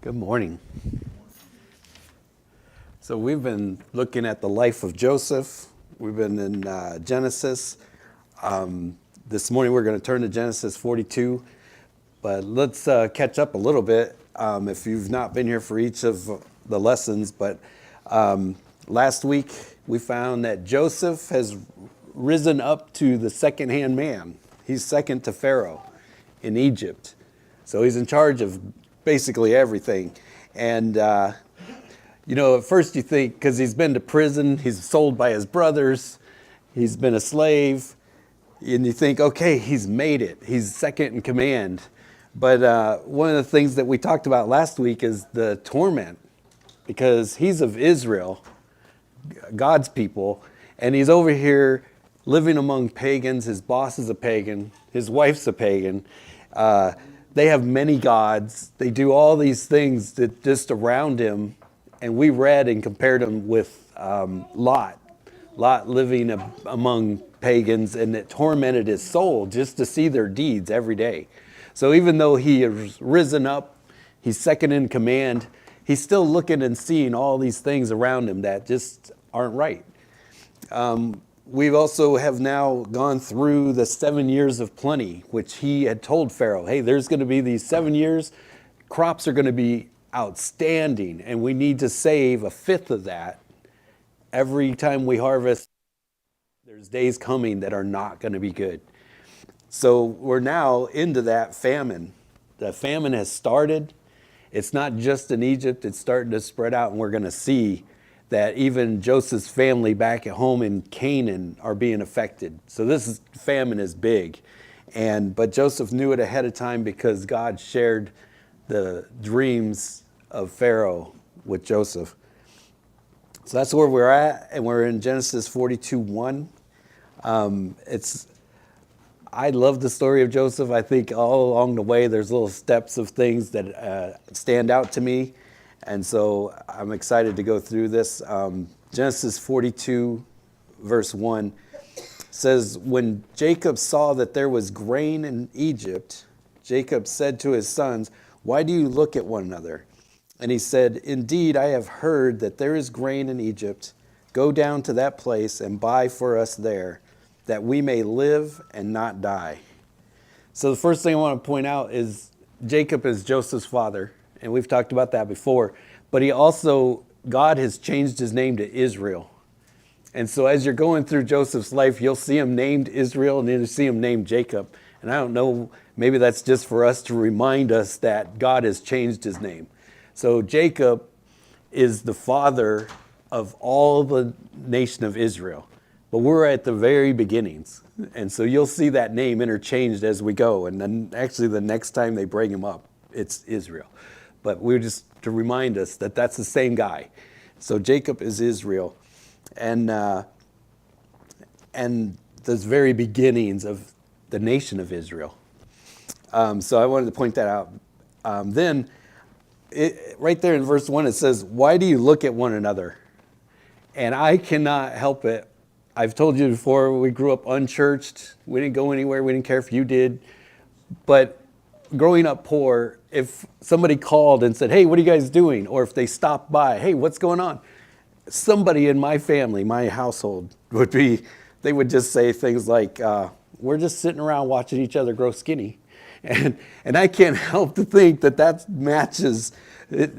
Good morning. So we've been looking at the life of Joseph. We've been in Genesis. This morning we're going to turn to Genesis 42. But let's catch up a little bit if you've not been here for each of the lessons. But last week we found that Joseph has risen up to the second-hand man. He's second to Pharaoh in Egypt. So he's in charge of basically everything. And, at first you think, because he's been to prison, he's sold by his brothers, he's been a slave, and you think, okay, he's made it. He's second in command. But one of the things that we talked about last week is the torment, because he's of Israel, God's people, and he's over here living among pagans. His boss is a pagan. His wife's a pagan. They have many gods. They do all these things that just around him. And we read and compared him with Lot. Lot living among pagans, and it tormented his soul just to see their deeds every day. So even though he has risen up, he's second in command, he's still looking and seeing all these things around him that just aren't right. We also have now gone through the 7 years of plenty, which he had told Pharaoh, hey, there's going to be these 7 years, crops are going to be outstanding, and we need to save a fifth of that. Every time we harvest, there's days coming that are not going to be good. So we're now into that famine. The famine has started. It's not just in Egypt, it's starting to spread out, and we're going to see that even Joseph's family back at home in Canaan are being affected. So famine is big. But Joseph knew it ahead of time because God shared the dreams of Pharaoh with Joseph. So that's where we're at, and we're in Genesis 42:1. I love the story of Joseph. I think all along the way there's little steps of things that stand out to me. And so I'm excited to go through this. Genesis 42, verse 1 says, when Jacob saw that there was grain in Egypt, Jacob said to his sons, why do you look at one another? And he said, indeed, I have heard that there is grain in Egypt. Go down to that place and buy for us there, that we may live and not die. So the first thing I want to point out is Jacob is Joseph's father. And we've talked about that before. But God has changed his name to Israel. And so as you're going through Joseph's life, you'll see him named Israel and then you'll see him named Jacob. And I don't know, maybe that's just for us to remind us that God has changed his name. So Jacob is the father of all the nation of Israel. But we're at the very beginnings. And so you'll see that name interchanged as we go. And then actually the next time they bring him up, it's Israel. But we're just to remind us that that's the same guy. So Jacob is Israel. And the very beginnings of the nation of Israel. So I wanted to point that out. Then, right there in verse 1, it says, why do you look at one another? And I cannot help it. I've told you before, we grew up unchurched. We didn't go anywhere. We didn't care if you did. But growing up poor, if somebody called and said, hey, what are you guys doing? Or if they stopped by, hey, what's going on? Somebody in my family, my household, they would just say things like, we're just sitting around watching each other grow skinny. And I can't help to think that matches.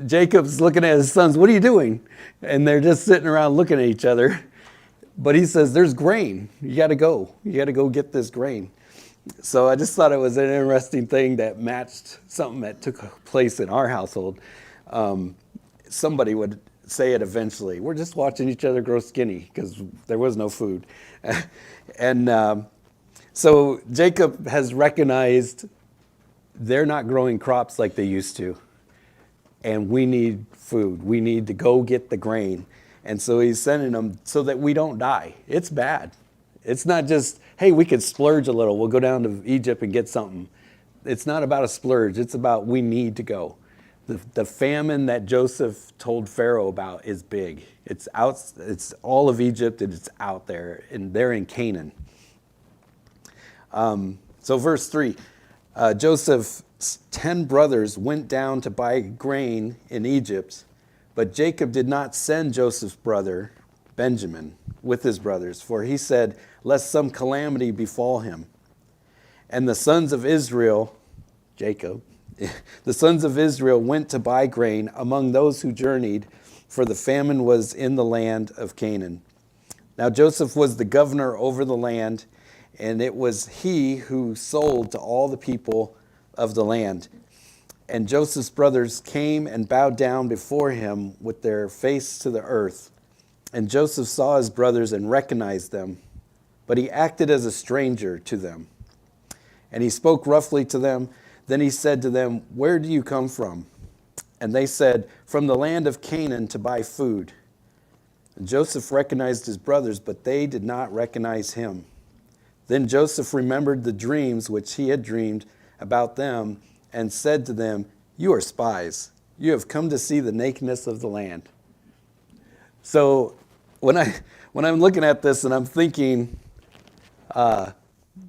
Jacob's looking at his sons, what are you doing? And they're just sitting around looking at each other. But he says, there's grain. You got to go. You got to go get this grain. So I just thought it was an interesting thing that matched something that took place in our household. Somebody would say it eventually. We're just watching each other grow skinny because there was no food. So Jacob has recognized they're not growing crops like they used to. And we need food. We need to go get the grain. And so he's sending them so that we don't die. It's bad. It's not just, hey, we could splurge a little. We'll go down to Egypt and get something. It's not about a splurge. It's about we need to go. The famine that Joseph told Pharaoh about is big. It's all of Egypt, and it's out there, and they're in Canaan. So verse 3, Joseph 10 brothers went down to buy grain in Egypt, but Jacob did not send Joseph's brother, Benjamin, with his brothers, for he said, lest some calamity befall him. And the sons of Israel, Jacob, the sons of Israel went to buy grain among those who journeyed, for the famine was in the land of Canaan. Now Joseph was the governor over the land, and it was he who sold to all the people of the land. And Joseph's brothers came and bowed down before him with their face to the earth. And Joseph saw his brothers and recognized them, but he acted as a stranger to them. And he spoke roughly to them. Then he said to them, where do you come from? And they said, from the land of Canaan to buy food. And Joseph recognized his brothers, but they did not recognize him. Then Joseph remembered the dreams which he had dreamed about them, and said to them, you are spies. You have come to see the nakedness of the land. So when I'm looking at this and I'm thinking,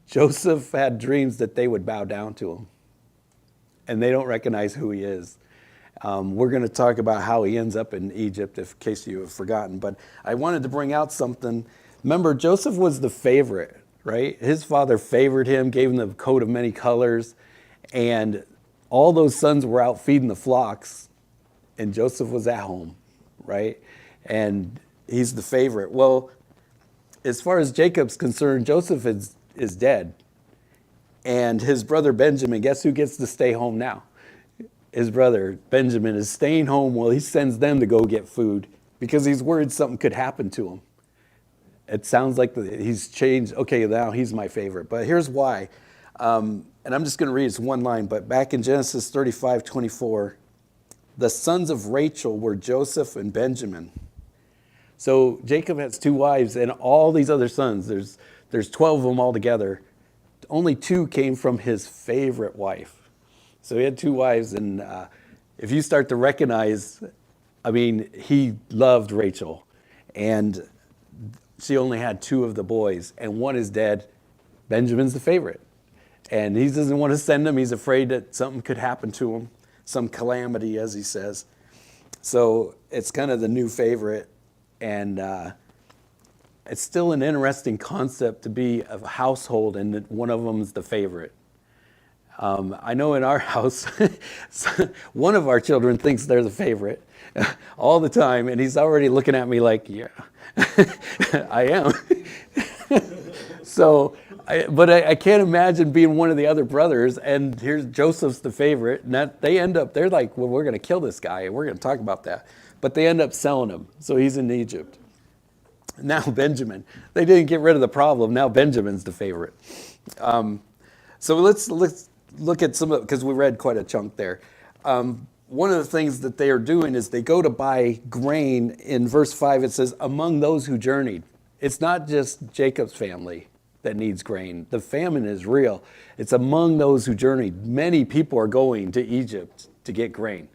Joseph had dreams that they would bow down to him, and they don't recognize who he is. We're going to talk about how he ends up in Egypt, in case you have forgotten. But I wanted to bring out something. Remember, Joseph was the favorite, right? His father favored him, gave him the coat of many colors, and all those sons were out feeding the flocks, and Joseph was at home, right? And he's the favorite. Well, as far as Jacob's concerned, Joseph is dead. And his brother Benjamin, guess who gets to stay home now? His brother Benjamin is staying home while he sends them to go get food because he's worried something could happen to him. It sounds like he's changed. Okay, now he's my favorite. But here's why. And I'm just going to read this one line. But back in Genesis 35:24, the sons of Rachel were Joseph and Benjamin. So Jacob has 2 wives and all these other sons. There's 12 of them altogether. Only 2 came from his favorite wife. So he had 2 wives, and if you start to recognize, I mean, he loved Rachel, and she only had 2 of the boys, and one is dead. Benjamin's the favorite, and he doesn't want to send him. He's afraid that something could happen to him, some calamity, as he says. So it's kind of the new favorite, and it's still an interesting concept to be a household, and one of them is the favorite. I know in our house, one of our children thinks they're the favorite all the time, and he's already looking at me like, yeah, I am. But I can't imagine being one of the other brothers, and here's Joseph's the favorite, and they're like, well, we're going to kill this guy, and we're going to talk about that. But they end up selling him, so he's in Egypt. Now Benjamin, they didn't get rid of the problem. Now Benjamin's the favorite. So let's look at some of, because we read quite a chunk there. One of the things that they are doing is they go to buy grain. In verse 5, it says, among those who journeyed. It's not just Jacob's family that needs grain. The famine is real. It's among those who journeyed. Many people are going to Egypt to get grain.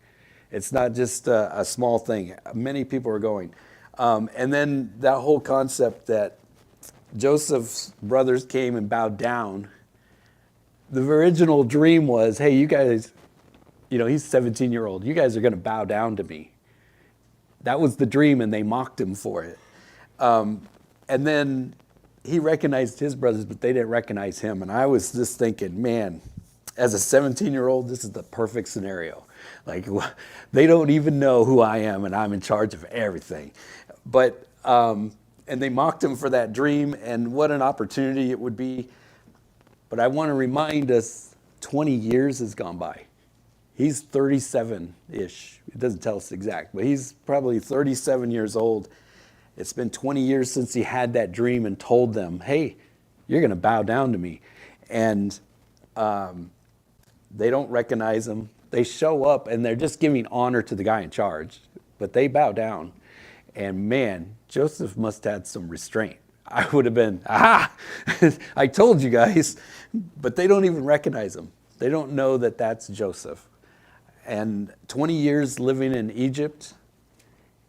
It's not just a small thing. Many people are going. And then that whole concept that Joseph's brothers came and bowed down. The original dream was, hey, you guys, he's 17-year-old. You guys are going to bow down to me. That was the dream, and they mocked him for it. And then he recognized his brothers, but they didn't recognize him. And I was just thinking, man, as a 17-year-old, this is the perfect scenario. Like, they don't even know who I am, and I'm in charge of everything. But, and they mocked him for that dream, and what an opportunity it would be. But I want to remind us, 20 years has gone by. He's 37-ish. It doesn't tell us exact, but he's probably 37 years old. It's been 20 years since he had that dream and told them, hey, you're going to bow down to me. And they don't recognize him. They show up, and they're just giving honor to the guy in charge, but they bow down. And man, Joseph must have had some restraint. I would have been, I told you guys, but they don't even recognize him. They don't know that that's Joseph. And 20 years living in Egypt,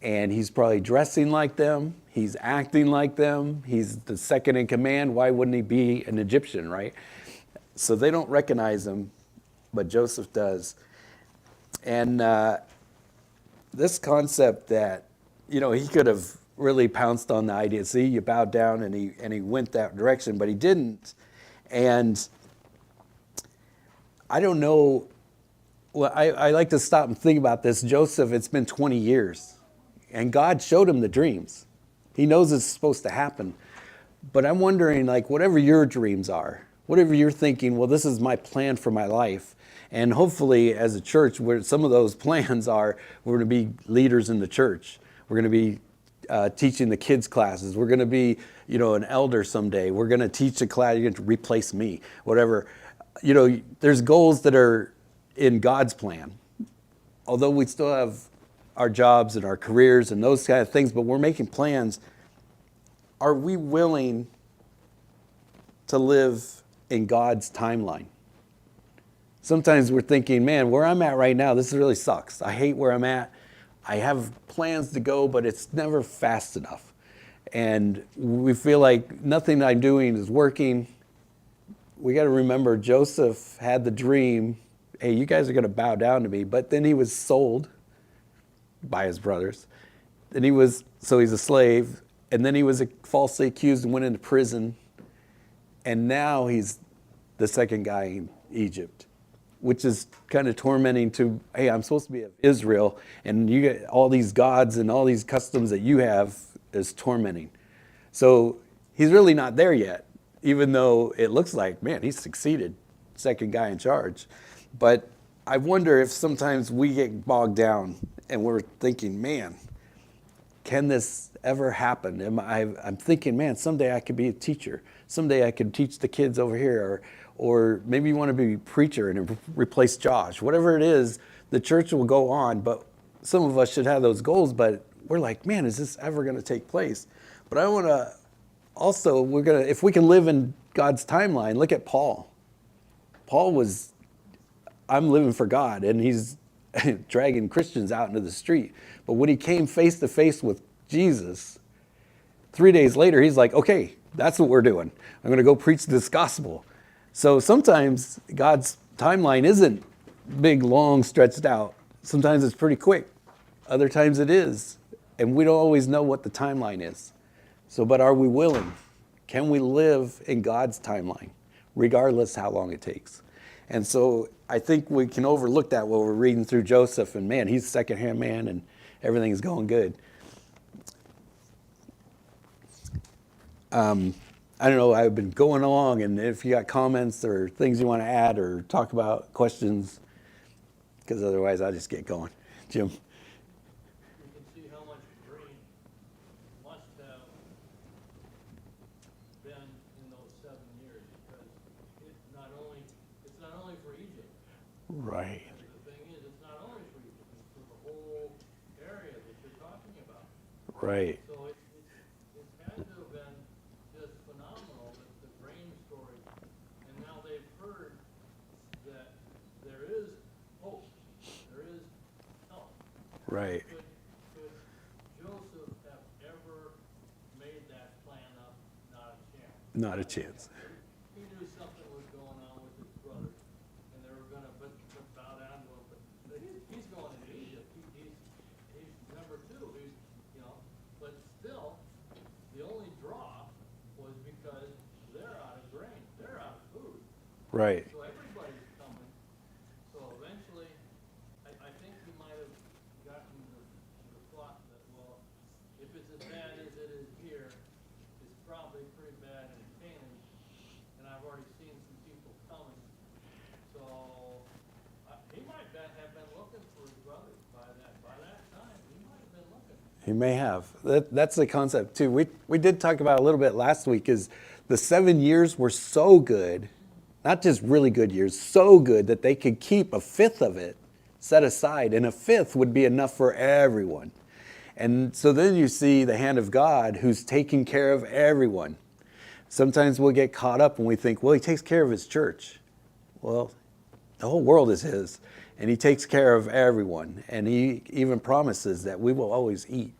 and he's probably dressing like them. He's acting like them. He's the second in command. Why wouldn't he be an Egyptian, right? So they don't recognize him. but Joseph does. And this concept that, he could have really pounced on the idea. See, you bowed down, and he went that direction, but he didn't. And I don't know. Well, I like to stop and think about this. Joseph, it's been 20 years, and God showed him the dreams. He knows it's supposed to happen. But I'm wondering, like, whatever your dreams are, whatever you're thinking, well, this is my plan for my life. And hopefully, as a church, where some of those plans are, we're going to be leaders in the church. We're going to be teaching the kids' classes. We're going to be, an elder someday. We're going to teach a class. You're going to replace me, whatever. There's goals that are in God's plan. Although we still have our jobs and our careers and those kind of things, but we're making plans. Are we willing to live in God's timeline? Sometimes we're thinking, man, where I'm at right now, this really sucks. I hate where I'm at. I have plans to go, but it's never fast enough. And we feel like nothing I'm doing is working. We got to remember Joseph had the dream, hey, you guys are going to bow down to me. But then he was sold by his brothers. So he's a slave. And then he was falsely accused and went into prison. And now he's the second guy in Egypt, which is kind of tormenting to, hey, I'm supposed to be of Israel, and you get all these gods and all these customs that you have is tormenting. So he's really not there yet, even though it looks like, man, he's succeeded, second guy in charge. But I wonder if sometimes we get bogged down and we're thinking, man, can this ever happen? I'm thinking, man, someday I could be a teacher. Someday I could teach the kids over here. Or maybe you want to be a preacher and replace Josh. Whatever it is, the church will go on. But some of us should have those goals. But we're like, man, is this ever going to take place? But I want to also, if we can live in God's timeline, look at Paul. Paul was, I'm living for God, and he's dragging Christians out into the street. But when he came face to face with Jesus, 3 days later, he's like, okay, that's what we're doing. I'm going to go preach this gospel. So sometimes God's timeline isn't big, long, stretched out. Sometimes it's pretty quick. Other times it is. And we don't always know what the timeline is. So, but are we willing? Can we live in God's timeline, regardless how long it takes? And so I think we can overlook that while we're reading through Joseph, and man, he's a second-hand man and everything's going good. I don't know, I've been going along, and if you got comments or things you want to add or talk about, questions, because otherwise I'll just get going. Jim? You can see how much grain must have been in those 7 years, because it's not only for Egypt. Right. The thing is, it's not only for Egypt, it's for the whole area that you're talking about. Right. So it had to have been just phenomenal, the grain story. And now they've heard that there is hope, there is help. Right. Could Joseph have ever made that plan up? Not a chance. Not a chance. He knew something was going on with his brothers, and they were gonna but bow down to him. But he's going to Egypt. He's number two. But still, the only draw was because they're out of grain, they're out of food. Right. So everybody's coming. So eventually, I think he might have gotten the thought that, well, if it's as bad as it is here, it's probably pretty bad in Canaan, and I've already seen some people coming. So he might have been looking for his brothers by that time. He might have been looking. He may have. That's the concept too. We did talk about a little bit last week, is the 7 years were so good, not just really good years, so good that they could keep a fifth of it set aside, and a fifth would be enough for everyone. And so then you see the hand of God who's taking care of everyone. Sometimes we'll get caught up and we think, well, he takes care of his church. Well, the whole world is his, and he takes care of everyone. And he even promises that we will always eat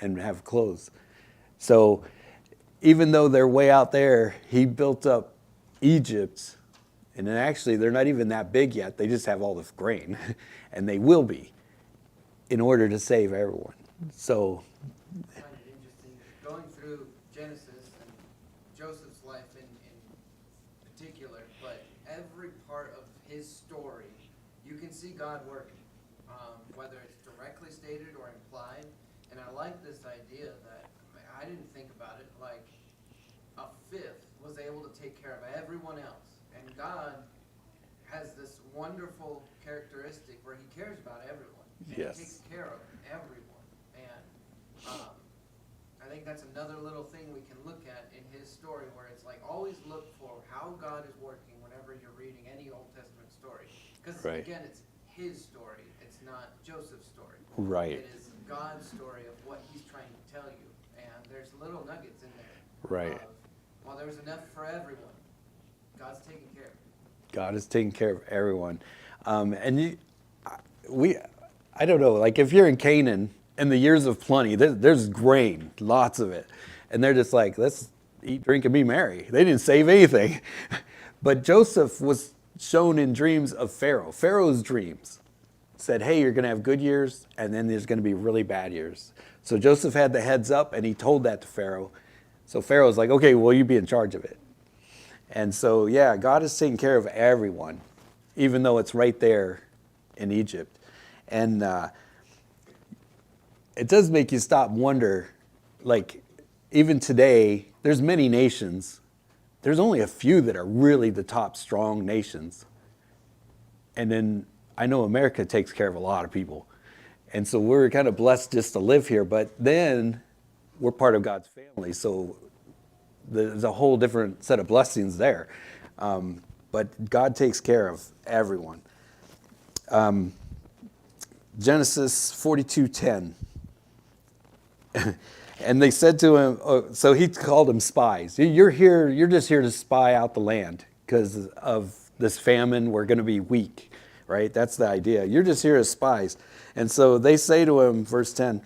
and have clothes. So even though they're way out there, he built up Egypt And then actually, they're not even that big yet. They just have all the grain, and they will be in order to save everyone. So, I find it interesting going through Genesis and Joseph's life in particular, but every part of his story, you can see God working, whether it's directly stated or implied. And I like this idea that I didn't think about it, like a fifth was able to take care of everyone else. And God has this wonderful characteristic where he cares about everyone. And Yes. he takes care of everyone. And I think that's another little thing we can look at in his story, where it's like always look for how God is working whenever you're reading any Old Testament story. Because Right. again, it's his story. It's not Joseph's story. right, It is God's story of what he's trying to tell you. And there's little nuggets in there. right. Well, there's enough for everyone. God's taking care of it. God is taking care of everyone. And I don't know, like if you're in Canaan in the years of plenty, there's grain, lots of it. And they're just like, let's eat, drink, and be merry. They didn't save anything. But Joseph was shown in dreams of Pharaoh. Pharaoh's dreams said, hey, you're going to have good years, and then there's going to be really bad years. So Joseph had the heads up, and he told that to Pharaoh. So Pharaoh's like, okay, well, you be in charge of it. And so, yeah, God is taking care of everyone, even though it's right there in Egypt. And it does make you stop and wonder, like, even today, there's many nations. There's only a few that are really the top strong nations. And then I know America takes care of a lot of people. And so we're kind of blessed just to live here. But then we're part of God's family. So there's a whole different set of blessings there. But God takes care of everyone. Genesis 42:10. And they said to him, so he called them spies. You're here, you're just here to spy out the land because of this famine. We're going to be weak, right? That's the idea. You're just here as spies. And so they say to him, verse 10,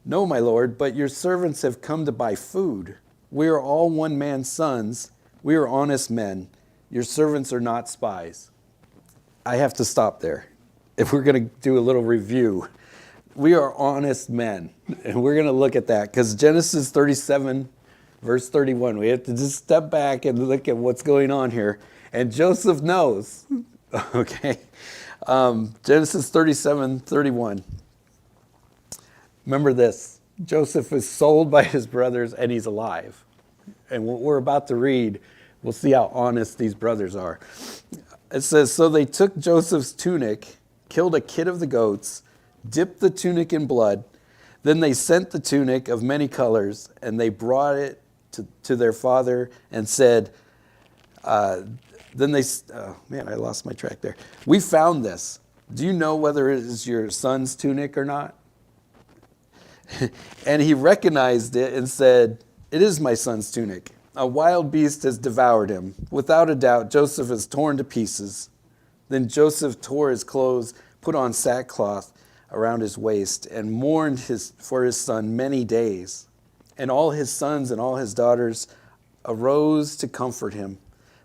no, my lord, but your servants have come to buy food. We are all one man's sons. We are honest men. Your servants are not spies. I have to stop there. If we're going to do a little review, we are honest men. And we're going to look at that because Genesis 37, verse 31, we have to just step back and look at what's going on here. And Joseph knows. Okay. Genesis 37:31. Remember this. Joseph is sold by his brothers and he's alive. And what we're about to read, we'll see how honest these brothers are. It says, so they took Joseph's tunic, killed a kid of the goats, dipped the tunic in blood. Then they sent the tunic of many colors, and they brought it to their father and said, I lost my track there. We found this. Do you know whether it is your son's tunic or not? And he recognized it and said, it is my son's tunic. A wild beast has devoured him. Without a doubt, Joseph is torn to pieces. Then Joseph tore his clothes, put on sackcloth around his waist, and mourned for his son many days. And all his sons and all his daughters arose to comfort him.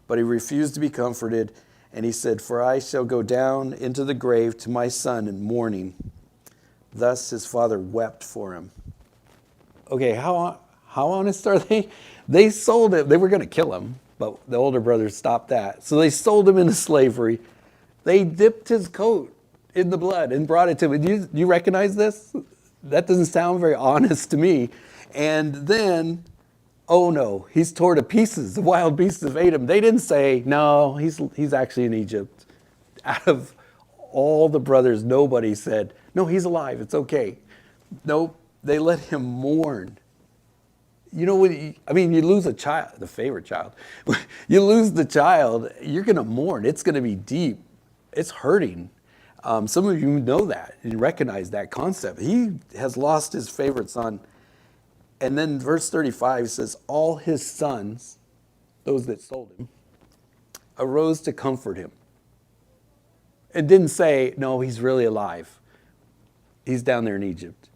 But he refused to be comforted, and he said, for I shall go down into the grave to my son in mourning. Thus his father wept for him. Okay, how honest are they? They sold him. They were going to kill him, but the older brothers stopped that. So they sold him into slavery. They dipped his coat in the blood and brought it to him. Do you recognize this? That doesn't sound very honest to me. And then, oh no, he's torn to pieces. The wild beasts have ate him. They didn't say, no, he's actually in Egypt. Out of all the brothers, nobody said, no, he's alive. It's okay. Nope. They let him mourn. You know, you lose a child, the favorite child. You lose the child, you're going to mourn. It's going to be deep. It's hurting. Some of you know that and recognize that concept. He has lost his favorite son. And then verse 35 says, all his sons, those that sold him, arose to comfort him. It didn't say, no, he's really alive. He's down there in Egypt.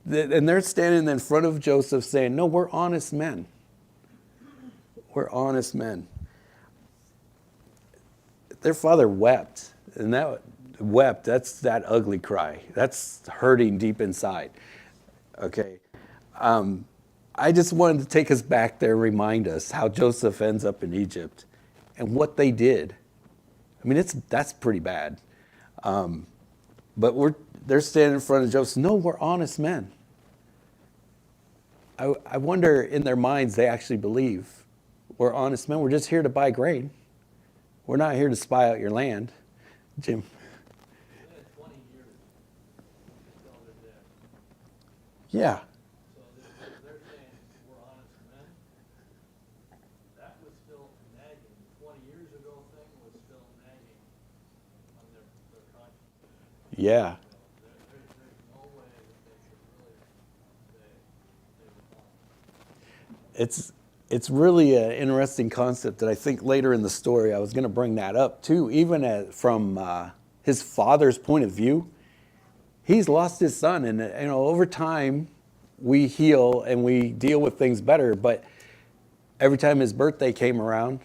And they're standing in front of Joseph saying, no, we're honest men. We're honest men. their father wept. And that's that ugly cry. That's hurting deep inside. Okay. I just wanted to take us back there and remind us how Joseph ends up in Egypt and what they did. I mean, that's pretty bad. But they're standing in front of Joseph. No, we're honest men. I wonder in their minds they actually believe we're honest men. We're just here to buy grain. We're not here to spy out your land. Jim. They had 20 years until they're dead. Yeah. So they're saying we're honest men. That was still nagging. 20 years ago thing was still nagging on their conscience. Yeah. There's no way that they could really say they were honest. It's really an interesting concept that I think later in the story I was going to bring that up too. Even from his father's point of view, he's lost his son, and over time we heal and we deal with things better. But every time his birthday came around,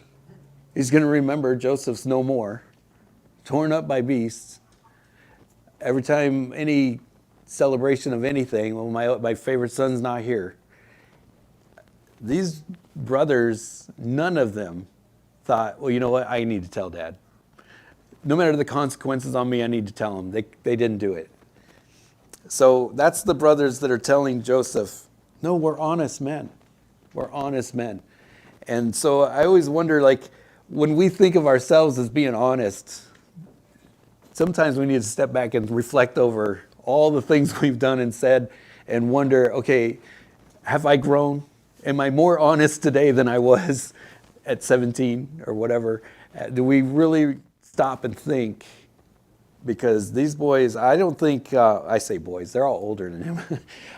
he's going to remember Joseph's no more, torn up by beasts. Every time any celebration of anything, well, my favorite son's not here. These brothers, none of them thought, well, you know what, I need to tell Dad. No matter the consequences on me, I need to tell him. They didn't do it. So that's the brothers that are telling Joseph, no, we're honest men. We're honest men. And so I always wonder, like, when we think of ourselves as being honest, sometimes we need to step back and reflect over all the things we've done and said and wonder, okay, have I grown? Am I more honest today than I was at 17 or whatever? Do we really stop and think? Because these boys, I don't think, I say boys, they're all older than him.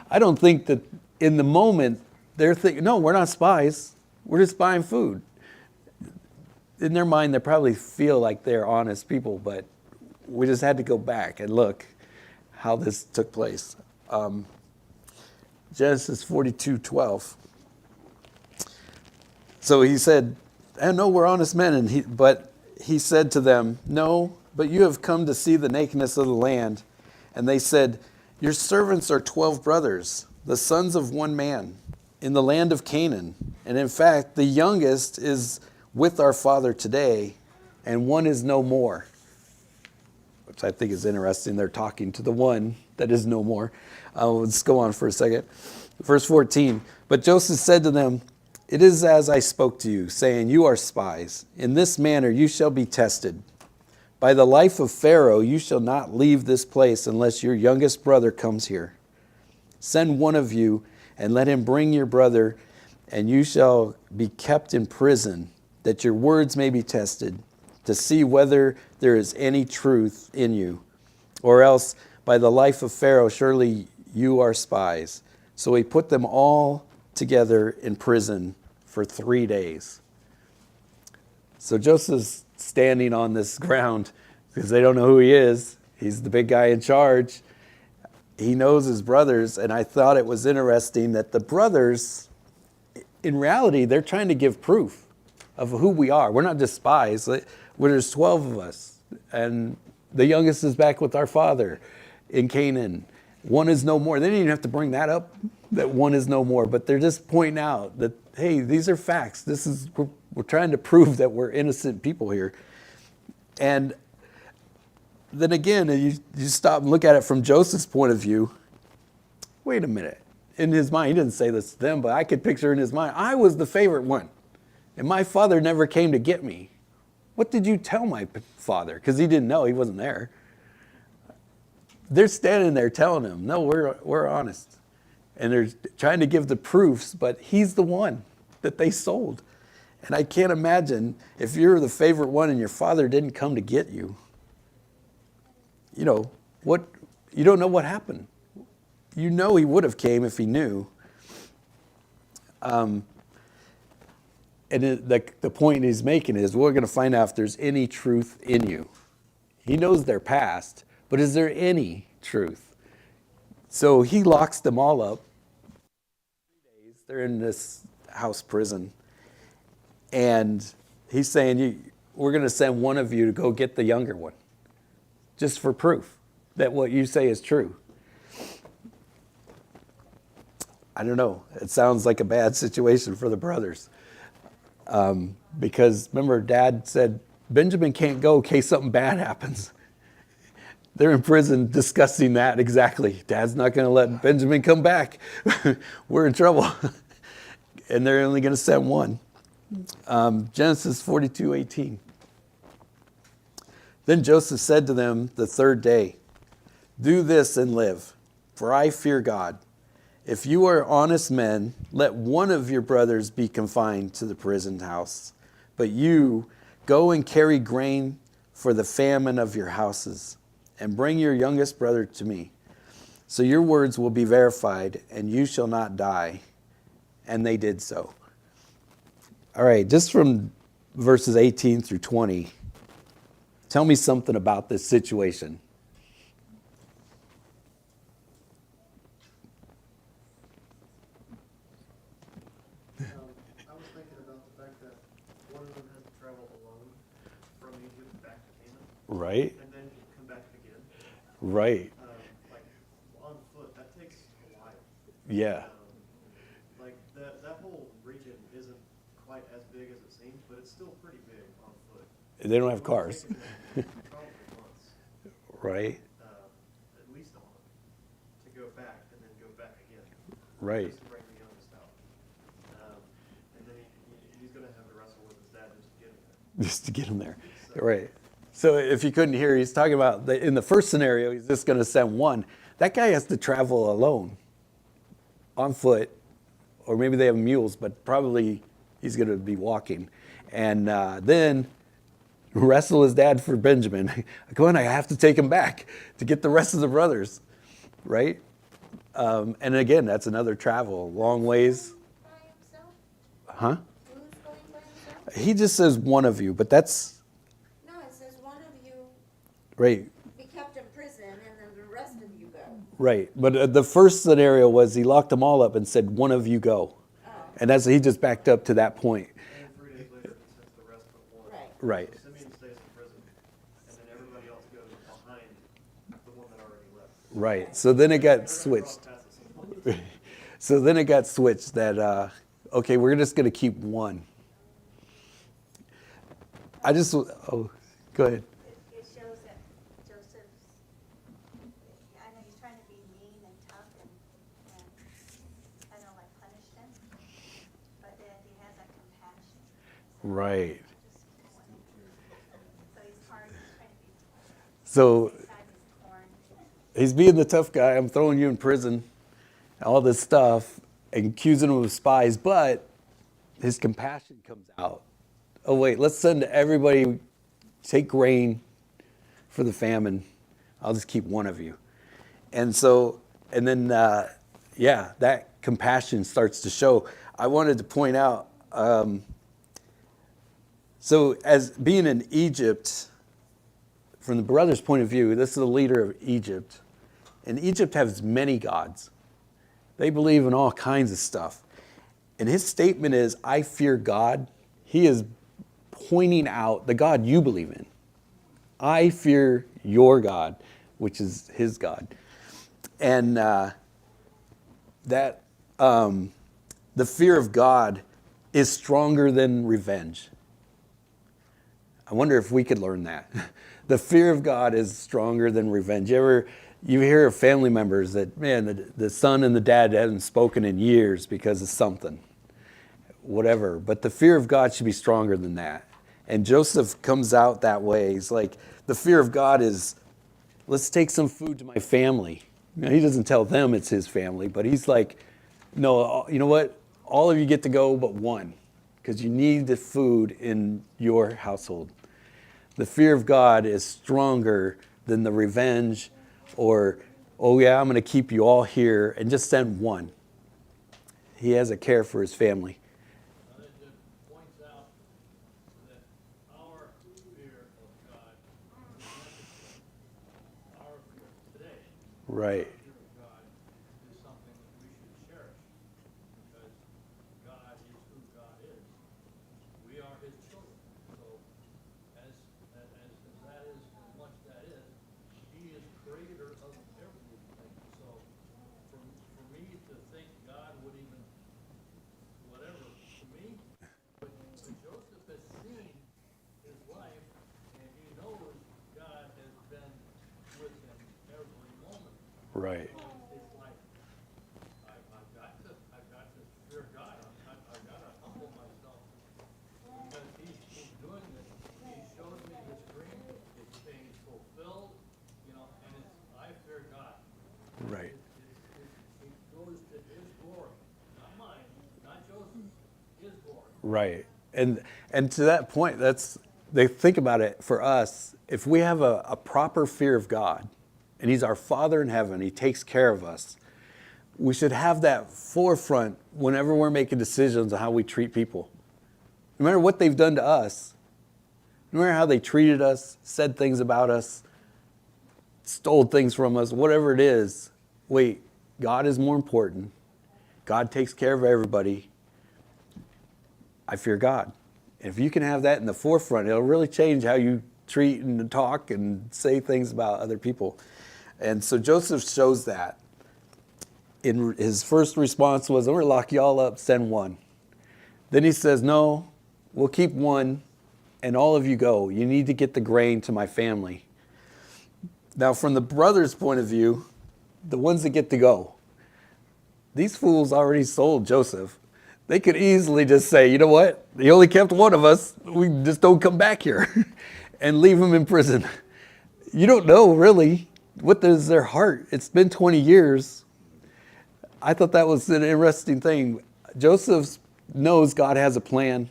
I don't think that in the moment they're thinking, no, we're not spies. We're just buying food. In their mind, they probably feel like they're honest people, but we just had to go back and look how this took place. Genesis 42:12. So he said, I know we're honest men, but he said to them, no, but you have come to see the nakedness of the land. And they said, your servants are 12 brothers, the sons of one man, in the land of Canaan. And in fact, the youngest is with our father today, and one is no more. Which I think is interesting. They're talking to the one that is no more. Let's go on for a second. Verse 14, but Joseph said to them, it is as I spoke to you, saying, you are spies. In this manner you shall be tested. By the life of Pharaoh you shall not leave this place unless your youngest brother comes here. Send one of you and let him bring your brother, and you shall be kept in prison, that your words may be tested, to see whether there is any truth in you. Or else, by the life of Pharaoh, surely you are spies. So he put them all together in prison for 3 days. So Joseph's standing on this ground because they don't know who he is. He's the big guy in charge. He knows his brothers, and I thought it was interesting that the brothers, in reality, they're trying to give proof of who we are. We're not just spies. There's 12 of us, and the youngest is back with our father in Canaan. One is no more. They didn't even have to bring that up, that one is no more, but they're just pointing out that, hey, these are facts. We're trying to prove that we're innocent people here. And then again, you stop and look at it from Joseph's point of view. Wait a minute. In his mind, he didn't say this to them, but I could picture in his mind, I was the favorite one, and my father never came to get me. What did you tell my father? Because he didn't know, he wasn't there. They're standing there telling him, no, we're honest. And they're trying to give the proofs, but he's the one that they sold. And I can't imagine if you're the favorite one and your father didn't come to get you. You know, you don't know what happened. You know he would have came if he knew. And the point he's making is we're going to find out if there's any truth in you. He knows their past, but is there any truth? So he locks them all up. 3 days, they're in this house prison. And he's saying, we're going to send one of you to go get the younger one, just for proof that what you say is true. I don't know. It sounds like a bad situation for the brothers. Because remember, Dad said, Benjamin can't go in case something bad happens. They're in prison discussing that exactly. Dad's not going to let Benjamin come back. We're in trouble. And they're only going to send one. Genesis 42:18. Then Joseph said to them the third day, do this and live, for I fear God. If you are honest men, let one of your brothers be confined to the prison house. But you go and carry grain for the famine of your houses, and bring your youngest brother to me. So your words will be verified, and you shall not die. And they did so. All right, just from verses 18 through 20, tell me something about this situation. I was thinking about the fact that one of them has to travel alone from Egypt back to Canaan, Right, and then come back again. right, Like on foot, that takes a while. yeah, Like that whole region isn't quite as big as it seems, but it's still pretty big on foot. they don't have It would cars, take them probably months, right, at least a month, to go back and then go back again. right, Just to bring the youngest out. And then he's going to have to wrestle with his dad just to get him there. just to get them there, right. So if you couldn't hear, he's talking about, in the first scenario, he's just going to send one. That guy has to travel alone, on foot, or maybe they have mules, but probably he's going to be walking. And then wrestle his dad for Benjamin. Come on, I have to take him back to get the rest of the brothers, right? And again, that's another travel, long ways. By himself? Huh? Who's going by himself? He just says one of you, but that's, No, it says one of you right, be kept in prison and then the rest of you go. right. But the first scenario was he locked them all up and said, one of you go. Oh, And that's, he just backed up to that point. And 3 days later, he sends the rest but one. right. Right, So Simeon stays in prison, and then everybody else goes behind the one that already left. right. So then it got They're gonna switched. cross paths at some point. So then it got switched that, okay, we're just going to keep one. I just, oh, go ahead. It shows that Joseph's, I know he's trying to be mean and tough and kind of like punish them, but then he has that compassion. Right. Just so he's hard, he's trying to be, So his side is torn. he's being the tough guy. I'm throwing you in prison, all this stuff, and accusing him of spies, but his compassion comes out. Oh, wait, let's send everybody, take grain for the famine. I'll just keep one of you. And so, and then, yeah, that compassion starts to show. I wanted to point out, so as being in Egypt, from the brother's point of view, this is the leader of Egypt. And Egypt has many gods. They believe in all kinds of stuff. And his statement is, I fear God. He is pointing out the God you believe in. I fear your God, which is his God. And the fear of God is stronger than revenge. I wonder if we could learn that. The fear of God is stronger than revenge. You hear of family members that, man, the son and the dad haven't spoken in years because of something, whatever. But the fear of God should be stronger than that. And Joseph comes out that way. He's like, the fear of God is, let's take some food to my family. Now, he doesn't tell them it's his family, but he's like, no, you know what? All of you get to go but one, because you need the food in your household. The fear of God is stronger than the revenge or, oh yeah, I'm going to keep you all here and just send one. He has a care for his family. It just points out that our fear of God is necessary. Our fear today, Right. our fear of God is something that we should cherish because God is who God is. We are his children. So Right. It's like, I've got to fear God, I've got to humble myself, because he's doing this, he showed me this dream, it's being fulfilled, you know, and it's, I fear God. Right. It goes to his glory, not mine, not Joseph's, his glory. Right. And to that point, they think about it for us, if we have a proper fear of God, and he's our Father in heaven, he takes care of us, we should have that forefront whenever we're making decisions on how we treat people. No matter what they've done to us, no matter how they treated us, said things about us, stole things from us, whatever it is, wait, God is more important. God takes care of everybody. I fear God. And if you can have that in the forefront, it'll really change how you treat and talk and say things about other people. And so Joseph shows that. In his first response was, I'm going to lock you all up, send one. Then he says, no, we'll keep one, and all of you go. You need to get the grain to my family. Now, from the brothers' point of view, the ones that get to go, these fools already sold Joseph. They could easily just say, you know what? He only kept one of us. We just don't come back here and leave him in prison. You don't know, really, what is their heart. It's been 20 years. I thought that was an interesting thing. Joseph knows God has a plan.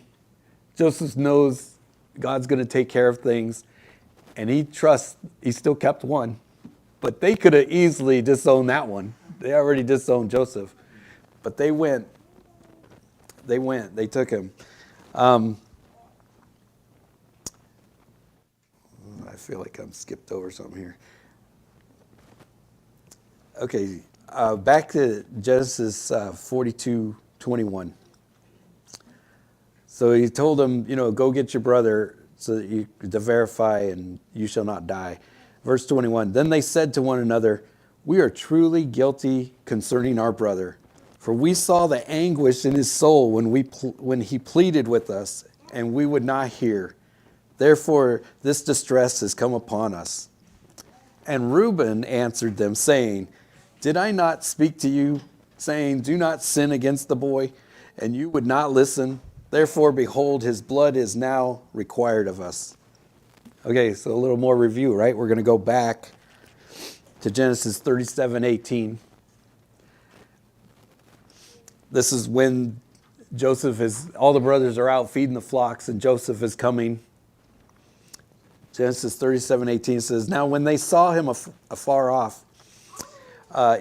Joseph knows God's going to take care of things. And he trusts, he still kept one. But they could have easily disowned that one. They already disowned Joseph. But they went. They took him. I feel like I'm skipped over something here. Okay, back to Genesis 42:21. So he told him, go get your brother so that you to verify and you shall not die. Verse 21, then they said to one another, we are truly guilty concerning our brother. For we saw the anguish in his soul when he pleaded with us, and we would not hear. Therefore, this distress has come upon us. And Reuben answered them, saying, did I not speak to you, saying, do not sin against the boy? And you would not listen. Therefore, behold, his blood is now required of us. Okay, so a little more review, right? We're going to go back to Genesis 37:18. This is when all the brothers are out feeding the flocks, and Joseph is coming. Genesis 37:18 says, now when they saw him afar off,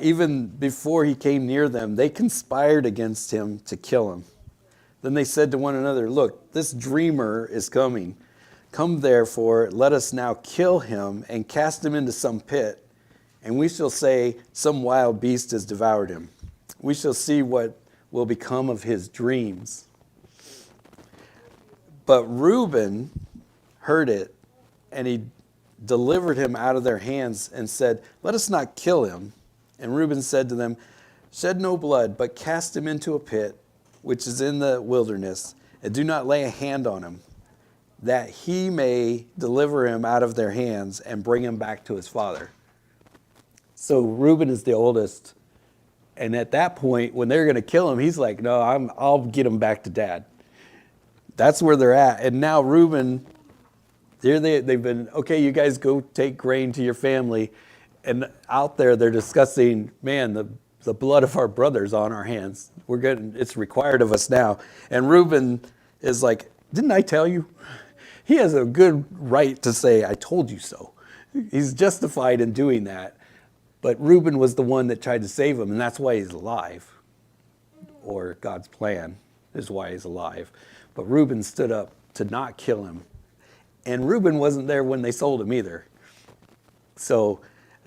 even before he came near them, they conspired against him to kill him. Then they said to one another, look, this dreamer is coming. Come therefore, let us now kill him and cast him into some pit, and we shall say, some wild beast has devoured him. We shall see what will become of his dreams. But Reuben heard it, and he delivered him out of their hands and said, let us not kill him. And Reuben said to them, shed no blood, but cast him into a pit, which is in the wilderness, and do not lay a hand on him, that he may deliver him out of their hands and bring him back to his father. So Reuben is the oldest. And at that point, when they're going to kill him, he's like, no, I'll get him back to dad. That's where they're at. And now Reuben, they've been, okay, you guys go take grain to your family. And out there, they're discussing, man, the blood of our brothers on our hands. It's required of us now. And Reuben is like, didn't I tell you? He has a good right to say, I told you so. He's justified in doing that. But Reuben was the one that tried to save him, and that's why he's alive. Or God's plan is why he's alive. But Reuben stood up to not kill him. And Reuben wasn't there when they sold him either. So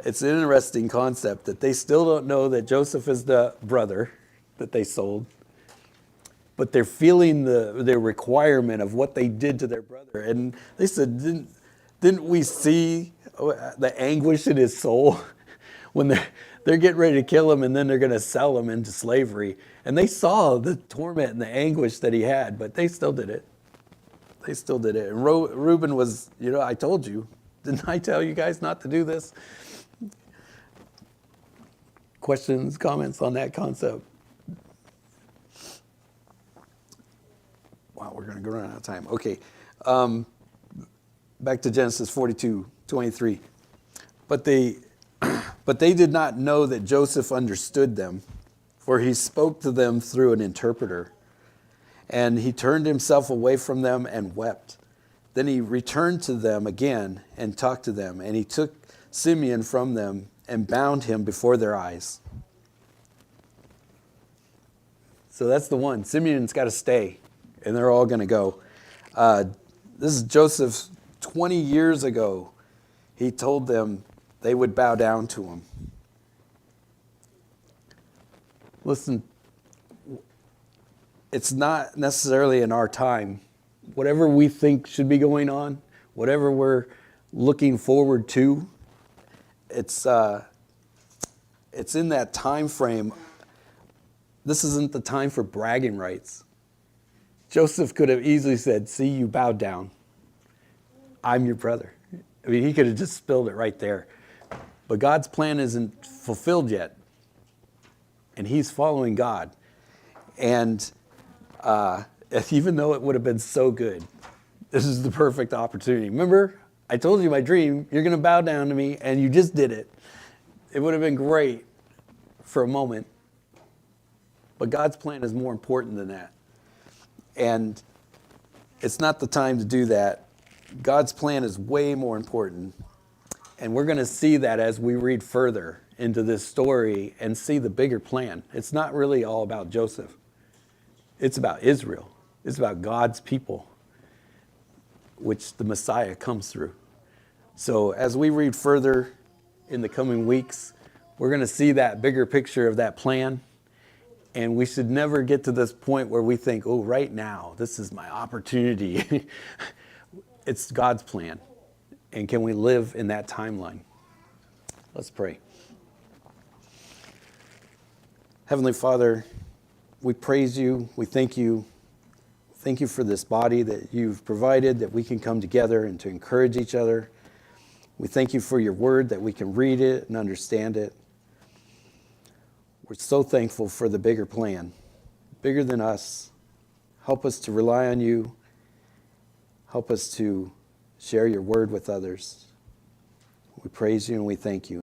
it's an interesting concept that they still don't know that Joseph is the brother that they sold. But they're feeling the requirement of what they did to their brother. And they said, didn't we see the anguish in his soul? When they're getting ready to kill him, and then they're going to sell him into slavery. And they saw the torment and the anguish that he had, but they still did it. They still did it. And Reuben was, I told you. Didn't I tell you guys not to do this? questions, comments on that concept? Wow, we're going to go run out of time. Okay. Back to Genesis 42:23. But they did not know that Joseph understood them, for he spoke to them through an interpreter. And he turned himself away from them and wept. Then he returned to them again and talked to them. And he took Simeon from them and bound him before their eyes. So that's the one. Simeon's got to stay, and they're all going to go. This is Joseph 20 years ago. He told them they would bow down to him. Listen, it's not necessarily in our time. Whatever we think should be going on, whatever we're looking forward to, it's in that time frame. This isn't the time for bragging rights. Joseph could have easily said, see, you bowed down. I'm your brother. I mean, he could have just spilled it right there. But God's plan isn't fulfilled yet. And he's following God. And even though it would have been so good, this is the perfect opportunity. Remember, I told you my dream, you're going to bow down to me, and you just did it. It would have been great for a moment. But God's plan is more important than that. And it's not the time to do that. God's plan is way more important. And we're going to see that as we read further into this story and see the bigger plan. It's not really all about Joseph. It's about Israel. It's about God's people, which the Messiah comes through. So as we read further in the coming weeks, we're going to see that bigger picture of that plan. And we should never get to this point where we think, oh, right now, this is my opportunity. It's God's plan. And can we live in that timeline? Let's pray. Heavenly Father, we praise you. We thank you. Thank you for this body that you've provided, that we can come together and to encourage each other. We thank you for your word, that we can read it and understand it. We're so thankful for the bigger plan, bigger than us. Help us to rely on you. Help us to share your word with others. We praise you and we thank you.